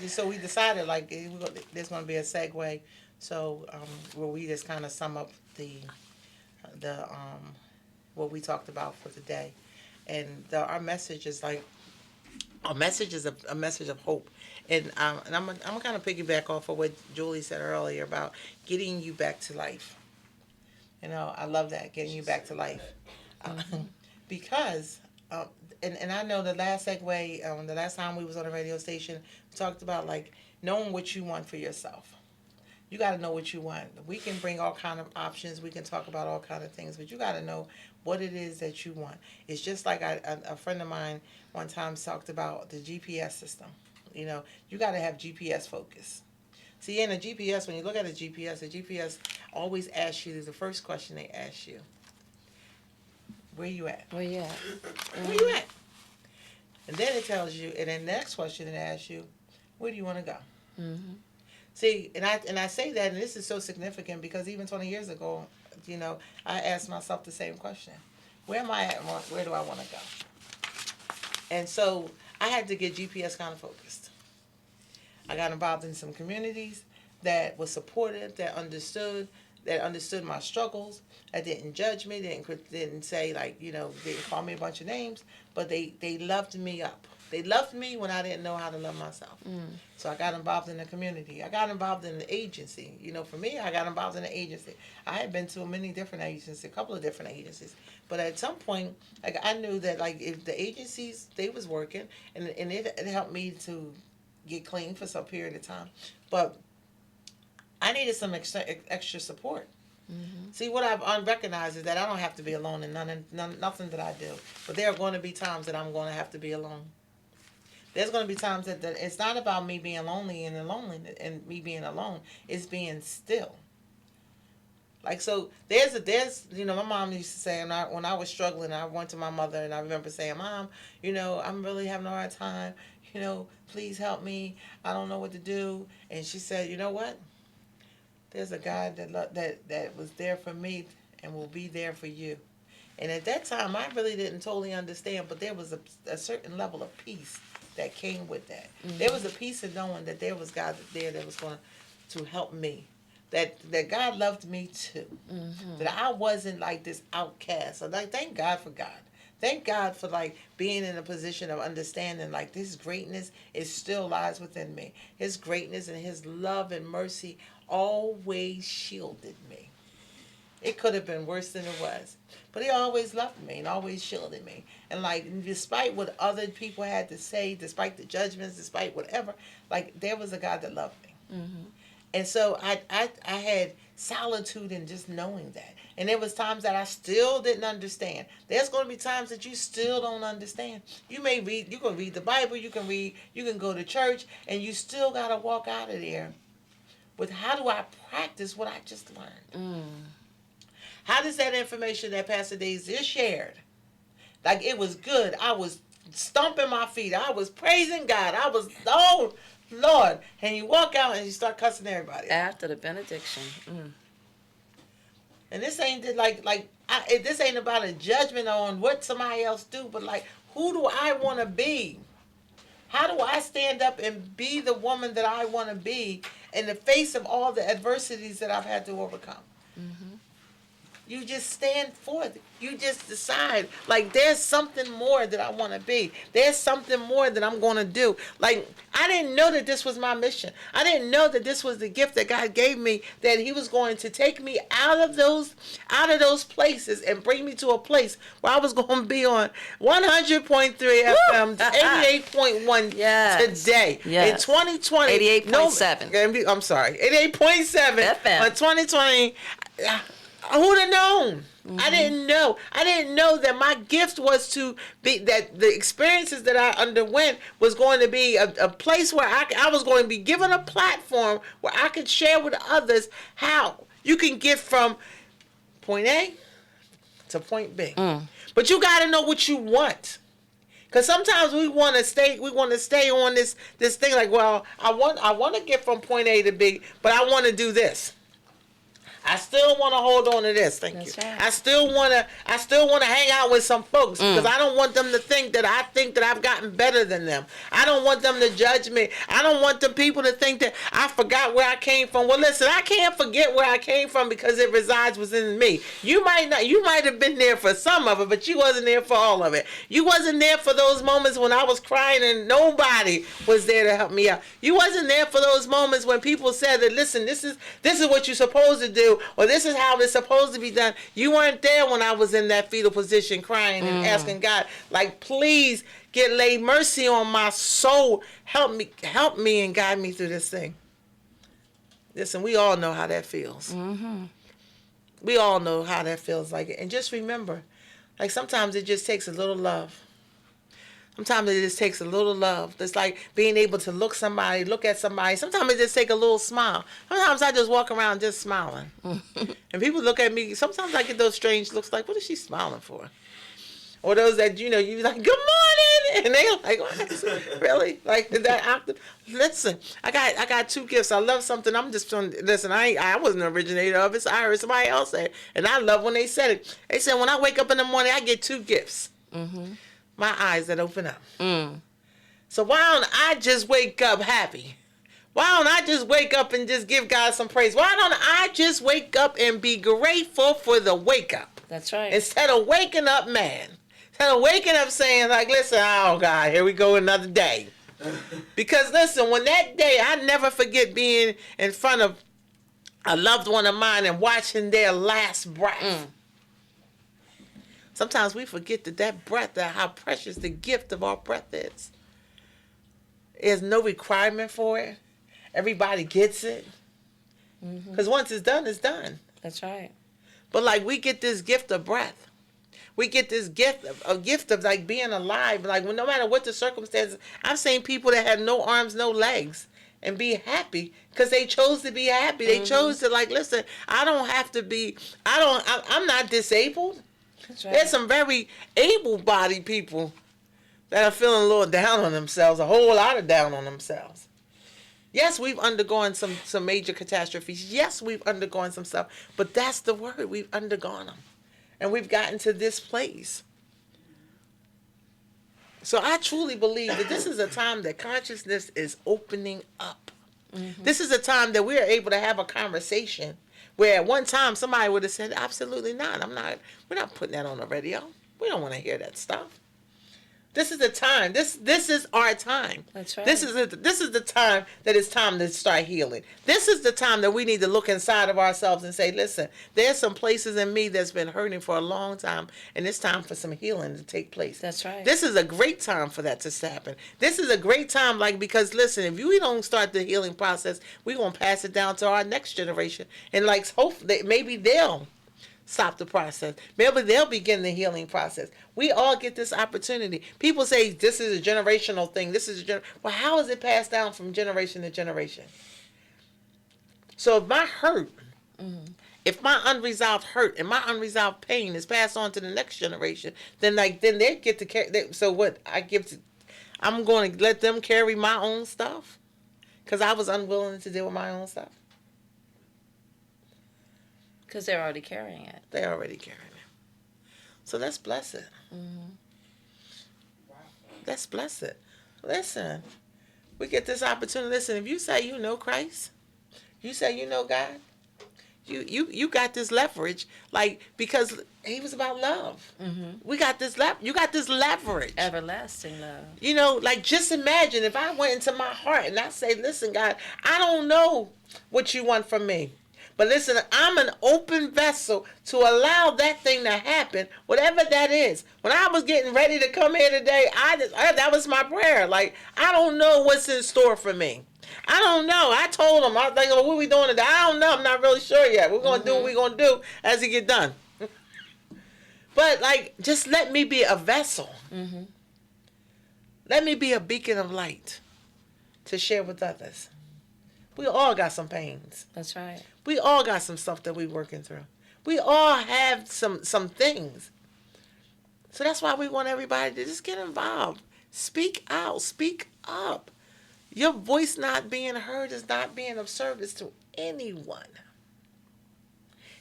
so we decided, like, there's going to be a segue. So, where we just kind of sum up the what we talked about for today. And our message is like, a message of hope. And I'm gonna kind of piggyback off of what Julie said earlier about getting you back to life. I love that, getting you back to life. Because, and I know the last segue, the last time we was on the radio station, we talked about, like, knowing what you want for yourself. You got to know what you want. We can bring all kind of options. We can talk about all kind of things, but you got to know what it is that you want. It's just like a friend of mine one time talked about the GPS system. You got to have GPS focus. See, in a GPS, when you look at a GPS always asks you, the first question they ask you, where you at? Where you at? Where you at? And then it tells you, and then the next question it asks you, where do you want to go? Mm-hmm. See, and I say that, and this is so significant because even 20 years ago, you know, I asked myself the same question. Where am I at? Where do I want to go? And so I had to get GPS kind of focused. I got involved in some communities that was supportive, that understood my struggles, that didn't judge me, didn't say, like, you know, didn't call me a bunch of names, but they loved me up. They loved me when I didn't know how to love myself. So I got involved in the community. I got involved in the agency. You know, for me, I got involved in the agency. I had been to many different agencies, a couple of different agencies. But at some point, like, I knew that, like, if the agencies, they was working, and it helped me to get clean for some period of time. But I needed some extra support. Mm-hmm. See, what I've unrecognized is that I don't have to be alone in nothing that I do. But there are going to be times that I'm going to have to be alone. There's going to be times that it's not about me being lonely and me being alone. It's being still. Like, so there's you know, my mom used to say, when I was struggling, I went to my mother and I remember saying, Mom, you know, I'm really having a hard time. You know, please help me. I don't know what to do. And she said, you know what? There's a God that was there for me and will be there for you. And at that time, I really didn't totally understand, but there was a certain level of peace that came with that. Mm-hmm. There was a peace of knowing that there was God there that was going to help me. That God loved me too. Mm-hmm. That I wasn't like this outcast. So, like, thank God for God. Thank God for, like, being in a position of understanding, like, this greatness is still lies within me. His greatness and his love and mercy always shielded me. It could have been worse than it was. But he always loved me and always shielded me. And, like, despite what other people had to say, despite the judgments, despite whatever, like, there was a God that loved me. Mm-hmm. And so I had solitude in just knowing that. And there was times that I still didn't understand. There's going to be times that you still don't understand. You can read the Bible, you can go to church, and you still got to walk out of there with, how do I practice what I just learned? How does that information that Pastor Daisy just shared, like, it was good. I was stomping my feet. I was praising God. I was, oh, Lord. And you walk out and you start cussing everybody. After the benediction. And this ain't this ain't about a judgment on what somebody else do, but, like, who do I want to be? How do I stand up and be the woman that I want to be in the face of all the adversities that I've had to overcome? Mm-hmm. You just stand forth. You just decide, like, there's something more that I want to be. There's something more that I'm going to do. Like, I didn't know that this was my mission. I didn't know that this was the gift that God gave me, that he was going to take me out of those places and bring me to a place where I was going to be on 100.3 FM, 88.1 today. Yes. In 2020. 88.7. I'm sorry. 88.7 FM. On 2020. Who'd have known? Mm-hmm. I didn't know that my gift was to be, that the experiences that I underwent was going to be a place where I was going to be given a platform where I could share with others how you can get from point A to point B. But you got to know what you want. Because sometimes we want to stay on this thing, like, well, I want to get from point A to B, but I want to do this. I still want to hold on to this. Thank you. Right. I still want to hang out with some folks because I don't want them to think that I've gotten better than them. I don't want them to judge me. I don't want the people to think that I forgot where I came from. Well, listen, I can't forget where I came from because it resides within me. You might have been there for some of it, but you wasn't there for all of it. You wasn't there for those moments when I was crying and nobody was there to help me out. You wasn't there for those moments when people said that, listen, this is what you're supposed to do, or this is how it's supposed to be done. You weren't there when I was in that fetal position crying and asking God, like, please lay mercy on my soul. Help me and guide me through this thing. Listen, we all know how that feels. Mm-hmm. We all know how that feels like it. And just remember, like, sometimes it just takes a little love. Sometimes it just takes a little love. It's like being able to look at somebody. Sometimes it just takes a little smile. Sometimes I just walk around just smiling. And people look at me. Sometimes I get those strange looks like, what is she smiling for? Or those that, you like, good morning. And they're like, what? Really? Like, that? Listen, I got 2 gifts. I love something. I'm just trying, listen, I wasn't the originator of it. I heard somebody else say it. And I love when they said it. They said, when I wake up in the morning, I get 2 gifts. Mm-hmm. My eyes that open up. So why don't I just wake up happy? Why don't I just wake up and just give God some praise? Why don't I just wake up and be grateful for the wake up? That's right. Instead of waking up mad. Instead of waking up saying, like, listen, oh God, here we go another day. Because listen, when that day, I never forget being in front of a loved one of mine and watching their last breath. Sometimes we forget that breath, that how precious the gift of our breath is. There's no requirement for it. Everybody gets it. Because once it's done, it's done. That's right. But like we get this gift of breath. We get this gift of like being alive. Like no matter what the circumstances, I've seen people that have no arms, no legs and be happy because they chose to be happy. They chose to like, listen, I don't have to be, I'm not disabled. That's right. There's some very able-bodied people that are feeling a little down on themselves, a whole lot of down on themselves. Yes, we've undergone some major catastrophes. Yes, we've undergone some stuff, but that's the word. We've undergone them, and we've gotten to this place. So I truly believe that this is a time that consciousness is opening up. This is a time that we are able to have a conversation where at one time somebody would have said, absolutely not. We're not putting that on the radio. We don't want to hear that stuff. This is the time. This is our time. That's right. This is the time that it's time to start healing. This is the time that we need to look inside of ourselves and say, listen, there's some places in me that's been hurting for a long time, and it's time for some healing to take place. That's right. This is a great time for that to happen. This is a great time, because listen, if we don't start the healing process, we're going to pass it down to our next generation. And hopefully, maybe they'll stop the process. Maybe they'll begin the healing process. We all get this opportunity. People say this is a generational thing. Well, how is it passed down from generation to generation? So if my hurt, if my unresolved hurt and my unresolved pain is passed on to the next generation, then they get to carry. So what? I'm going to let them carry my own stuff because I was unwilling to deal with my own stuff. Because they're already carrying it. They're already carrying it. So let's bless it. Let's bless it. Listen, we get this opportunity. Listen, if you say you know Christ, you say you know God, you got this leverage, because he was about love. We got this you got this leverage. Everlasting love. Just imagine if I went into my heart and I say, listen, God, I don't know what you want from me. But listen, I'm an open vessel to allow that thing to happen, whatever that is. When I was getting ready to come here today, that was my prayer. I don't know what's in store for me. I don't know. I told him, I was like, what are we doing today? I don't know. I'm not really sure yet. We're going to do what we're going to do as it get done. But, just let me be a vessel. Let me be a beacon of light to share with others. We all got some pains. That's right. We all got some stuff that we're working through. We all have some things. So that's why we want everybody to just get involved. Speak out. Speak up. Your voice not being heard is not being of service to anyone.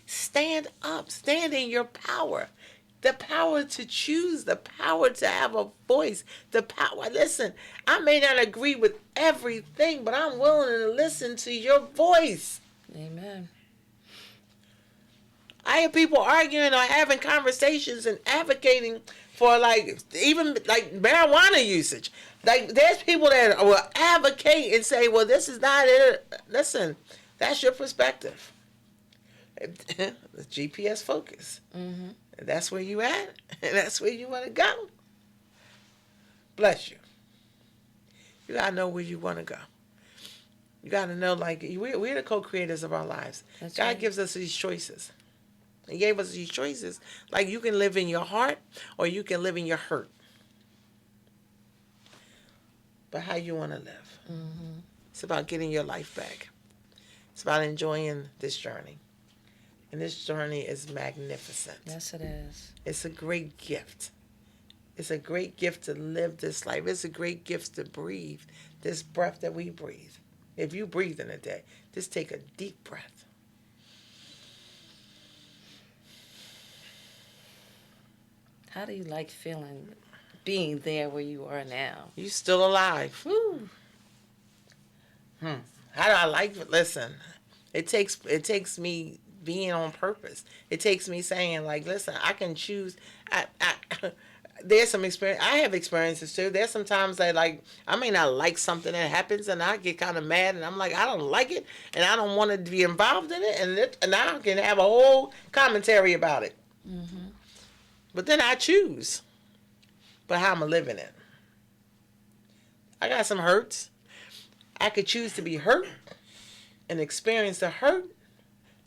Stand up. Stand in your power. The power to choose, the power to have a voice, the power. Listen, I may not agree with everything, but I'm willing to listen to your voice. Amen. I hear people arguing or having conversations and advocating for even marijuana usage. There's people that will advocate and say, well, this is not it. Listen, that's your perspective. The GPS focus. And that's where you at, and that's where you want to go. Bless you. You got to know where you want to go. You got to know, we're the co-creators of our lives. That's God right. gives us these choices. He gave us these choices. You can live in your heart, or you can live in your hurt. but how you want to live. It's about getting your life back. It's about enjoying this journey. And this journey is magnificent. Yes, it is. It's a great gift. It's a great gift to live this life. It's a great gift to breathe this breath that we breathe. If you breathe in a day, just take a deep breath. How do you like feeling, being there where you are now? You still alive. Woo. How do I like it? Listen, it takes me being on purpose. It takes me saying, like, listen, I can choose. There's some experience. I have experiences too. There's some times that, like, I may not like something that happens, and I get kind of mad, and I'm like, I don't like it, and I don't want to be involved in it, and I can have a whole commentary about it. But then I choose. But how I'm living it. I got some hurts. I could choose to be hurt and experience the hurt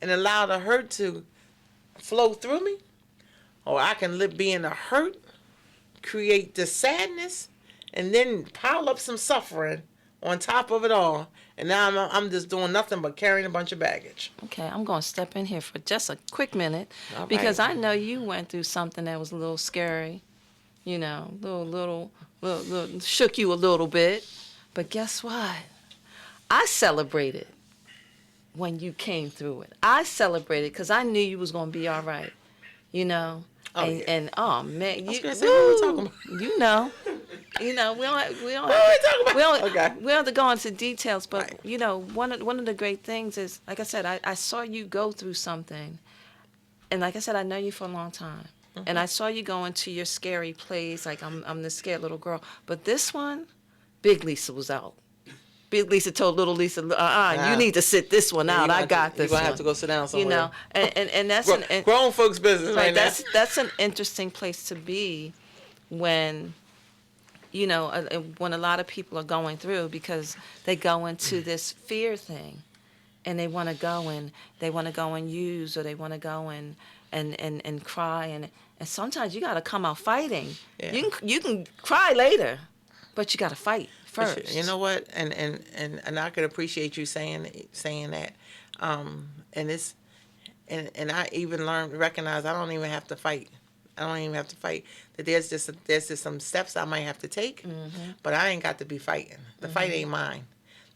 and allow the hurt to flow through me. Or I can be in the hurt, create the sadness, and then pile up some suffering on top of it all. And now I'm just doing nothing but carrying a bunch of baggage. Okay, I'm going to step in here for just a quick minute All right. because I know you went through something that was a little scary, you know, little shook you a little bit. But guess what? I celebrated when you came through it. I celebrated because I knew you was going to be all right, you know. Oh, and, yeah. and oh man, I was you, gonna say, what are we talking about? you know, we don't What are we talking about? Okay. we don't have to go into details, but Right. you know, one of the great things is, like I said, I saw you go through something, and like I said, I know you for a long time, and I saw you go into your scary place, like I'm this scared little girl, but this one, Big Lisa was out. Big Lisa told little Lisa, you need to sit this one out. I got this. You're going to have one." to go sit down somewhere. You know, and that's Grown folks' business right now. that's an interesting place to be when, you know, when a lot of people are going through, because they go into this fear thing, and they want to go and use, or they want to go and cry, and sometimes you got to come out fighting. Yeah. You can cry later, but you got to fight first. You know what? And I could appreciate you saying that. And it's and I even recognize I don't even have to fight. I don't even have to fight. That there's just some steps I might have to take, but I ain't got to be fighting. The fight ain't mine.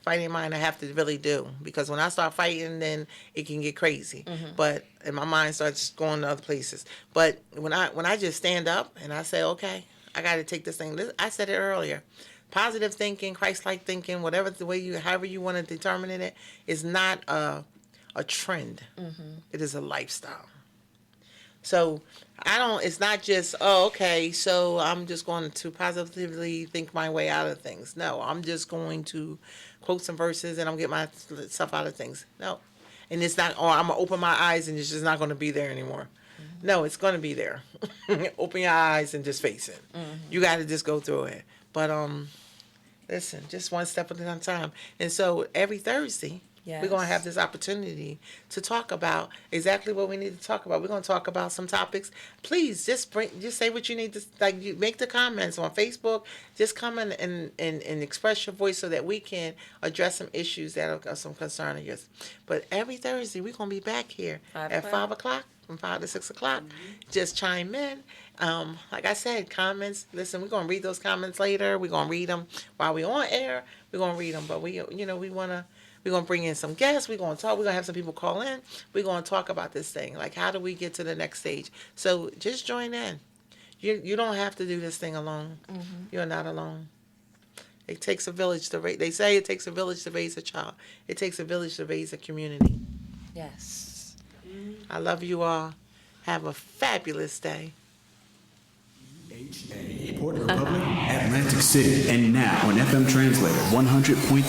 Fight ain't mine. I have to really do, because when I start fighting, then it can get crazy. But and my mind starts going to other places. But when I just stand up and I say, okay, I got to take this thing. I said it earlier. Positive thinking, Christ-like thinking, whatever the way however you want to determine it, is not a trend. It is a lifestyle. So it's not just, okay, so I'm just going to positively think my way out of things. No, I'm just going to quote some verses and I'm going to get myself out of things. No. And it's not, I'm going to open my eyes and it's just not going to be there anymore. No, it's going to be there. Open your eyes and just face it. You got to just go through it. But listen, just one step at a time. And so every Thursday, we're going to have this opportunity to talk about exactly what we need to talk about. We're going to talk about some topics. Please just say what you need to, like, you make the comments on Facebook. Just come in and express your voice so that we can address some issues that are some concern of yours. But every Thursday, we're going to be back here at 5 o'clock. From 5 to 6 o'clock. Just chime in. Like I said, comments. Listen, we're gonna read those comments later. We're gonna read them while we're on air. We're gonna read them, but we're gonna bring in some guests. We're gonna talk. We're gonna have some people call in. We're gonna talk about this thing. Like, how do we get to the next stage? So just join in. You don't have to do this thing alone. You're not alone. It takes a village to raise. They say it takes a village to raise a child. It takes a village to raise a community. Yes. I love you all. Have a fabulous day. Port Republic, Atlantic City, and now on FM translator 100.3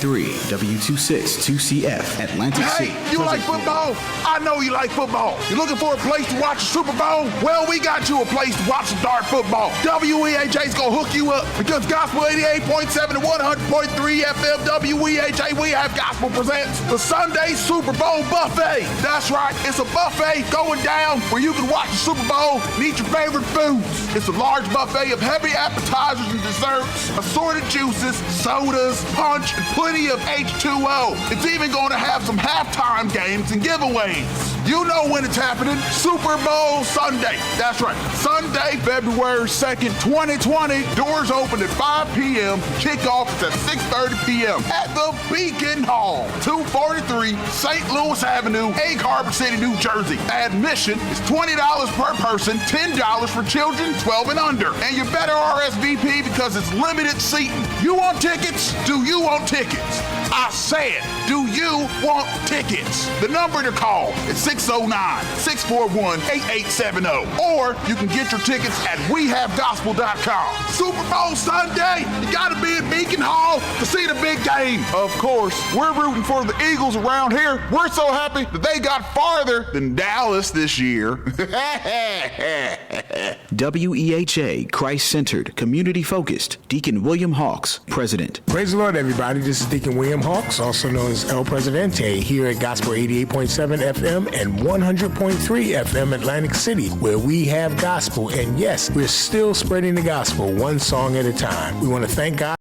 W262CF, Atlantic City. Hey, you like football? I know you like football. You looking for a place to watch the Super Bowl? Well, we got you a place to watch some dark football. WEHA's gonna hook you up because Gospel 88.7 and 100.3 FM WEHA, we have Gospel presents the Sunday Super Bowl Buffet. That's right, it's a buffet going down where you can watch the Super Bowl and eat your favorite foods. It's a large buffet buffet of heavy appetizers and desserts, assorted juices, sodas, punch, and plenty of H2O. It's even going to have some halftime games and giveaways. You know when it's happening. Super Bowl Sunday. That's right. Sunday, February 2nd, 2020. Doors open at 5 p.m. Kickoff is at 6:30 p.m. at the Beacon Hall, 243 St. Louis Avenue, Egg Harbor City, New Jersey. Admission is $20 per person, $10 for children 12 and under. And you better RSVP because it's limited seating. You want tickets? Do you want tickets? I said, do you want tickets? The number to call is 609-641-8870. Or you can get your tickets at wehavegospel.com. Super Bowl Sunday, you gotta be at Beacon Hall to see the big game. Of course, we're rooting for the Eagles around here. We're so happy that they got farther than Dallas this year. WEHA, Christ-centered, community-focused. Deacon William Hawks, President. Praise the Lord, everybody. This is Deacon William Hawks, also known as El Presidente, here at Gospel 88.7 FM and 100.3 FM Atlantic City, where we have gospel. And yes, we're still spreading the gospel one song at a time. We want to thank God